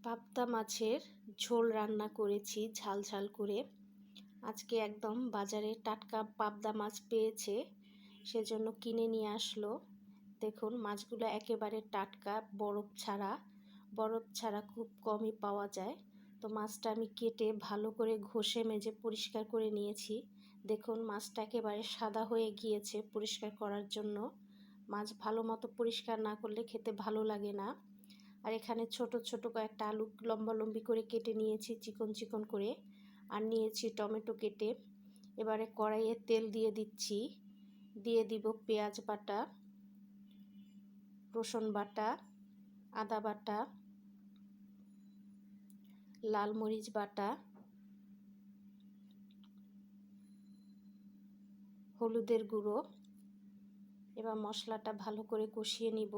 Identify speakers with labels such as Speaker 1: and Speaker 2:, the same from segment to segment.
Speaker 1: পাবদা মাছের ঝোল রান্না করেছি ঝাল ঝাল করে। আজকে একদম বাজারে টাটকা পাবদা মাছ পেয়েছে, সেজন্য কিনে নিয়ে আসলো। দেখুন মাছগুলো একেবারে টাটকা, বরফ ছাড়া খুব কমই পাওয়া যায়। তো মাছটা আমি কেটে ভালো করে ঘষে মেজে পরিষ্কার করে নিয়েছি। দেখুন মাছটা একেবারে সাদা হয়ে গিয়েছে পরিষ্কার করার জন্য। মাছ ভালো মতো পরিষ্কার না করলে খেতে ভালো লাগে না। আর এখানে ছোট ছোট কয়েকটা আলু লম্বালম্বি করে কেটে নিয়েছি চিকন চিকন করে, আর নিয়েছি টমেটো কেটে। এবারে কড়াইয়ে তেল দিয়ে দিচ্ছি, দিয়ে দিব পেঁয়াজ বাটা, রসুন বাটা, আদা বাটা, লাল মরিচ বাটা, হলুদের গুঁড়ো। এবার মশলাটা ভালো করে কষিয়ে নিব।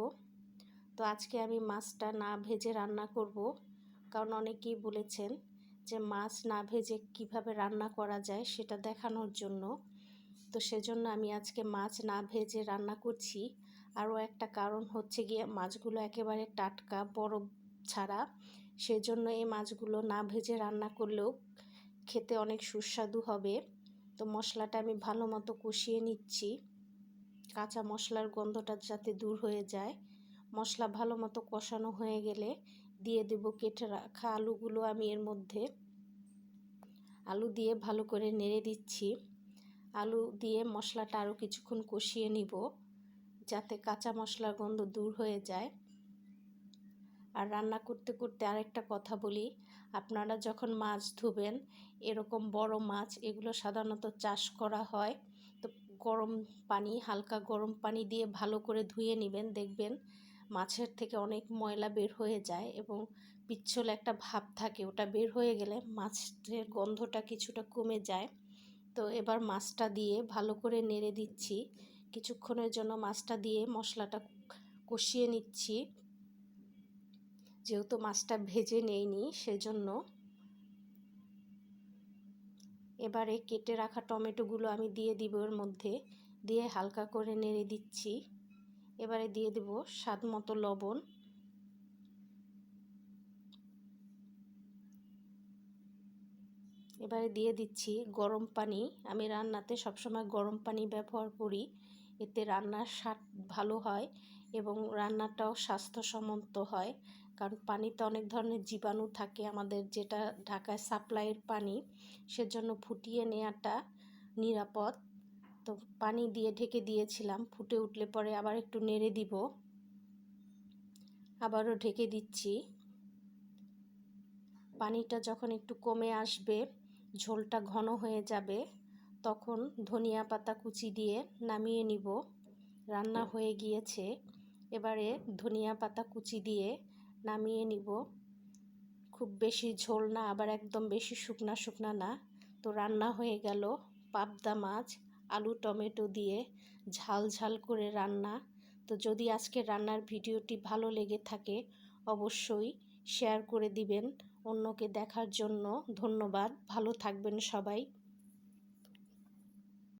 Speaker 1: তো আজকে আমি মাছটা না ভেজে রান্না করব, কারণ অনেকেই বলেছেন যে মাছ না ভেজে কিভাবে রান্না করা যায় সেটা দেখানোর জন্য। তো সেজন্য আমি আজকে মাছ না ভেজে রান্না করছি। আরও একটা কারণ হচ্ছে গিয়ে মাছগুলো একেবারে টাটকা, বরফ ছাড়া। সেজন্য এই মাছগুলো না ভেজে রান্না করলেও খেতে অনেক সুস্বাদু হবে। তো মশলাটা আমি ভালো মতো কষিয়ে নিচ্ছি, কাঁচা মশলার গন্ধটা যাতে দূর হয়ে যায়। মশলা ভালো মতো কষানো হয়ে গেলে দিয়ে দেব কেটে রাখা আলুগুলো। আমি এর মধ্যে আলু দিয়ে ভালো করে নেড়ে দিচ্ছি। আলু দিয়ে মশলাটা আরও কিছুক্ষণ কষিয়ে নিব, যাতে কাঁচা মশলার গন্ধ দূর হয়ে যায়। আর রান্না করতে করতে আরেকটা কথা বলি, আপনারা যখন মাছ ধুবেন, এরকম বড় মাছ এগুলো সাধারণত চাষ করা হয়, তো হালকা গরম পানি দিয়ে ভালো করে ধুয়ে নেবেন। দেখবেন মাছের থেকে অনেক ময়লা বের হয়ে যায় এবং পিচ্ছিল একটা ভাব থাকে, ওটা বের হয়ে গেলে মাছের গন্ধটা কিছুটা কমে যায়। তো এবার মাছটা দিয়ে ভালো করে নেড়ে দিচ্ছি, কিছুক্ষণের জন্য মাছটা দিয়ে মশলাটা কষিয়ে নিচ্ছি, যেহেতু মাছটা ভেজে নেইনি সেজন্য। এবারে কেটে রাখা টমেটোগুলো আমি দিয়ে দিব এর মধ্যে, দিয়ে হালকা করে নেড়ে দিচ্ছি। এবারে দিয়ে দেব স্বাদ মতো লবণ। এবারে দিয়ে দিচ্ছি গরম পানি। আমি রান্নাতে সবসময় গরম পানি ব্যবহার করি, এতে রান্নার স্বাদ ভালো হয় এবং রান্নাটাও স্বাস্থ্যসম্মত হয়। কারণ পানিতে অনেক ধরনের জীবাণু থাকে আমাদের, যেটা ঢাকায় সাপ্লাইয়ের পানি, সেজন্য ফুটিয়ে নেওয়াটা নিরাপদ। তো পানি দিয়ে ঢেকে দিয়েছিলাম, ফুটে উঠলে পরে আবার একটু নেড়ে দিব, আবারও ঢেকে দিচ্ছি। পানিটা যখন একটু কমে আসবে, ঝোলটা ঘন হয়ে যাবে, তখন ধনিয়া পাতা কুচি দিয়ে নামিয়ে নিব। রান্না হয়ে গিয়েছে, এবারে ধনিয়া পাতা কুচি দিয়ে নামিয়ে নিব। খুব বেশি ঝোল না, আবার একদম বেশি শুকনা শুকনা না। তো রান্না হয়ে গেল পাবদা মাছ আলু টমেটো দিয়ে ঝাল ঝাল করে রান্না। তো যদি আজকের রান্নার ভিডিওটি ভালো লেগে থাকে অবশ্যই শেয়ার করে দিবেন অন্যকে দেখার জন্য। ধন্যবাদ, ভালো থাকবেন সবাই।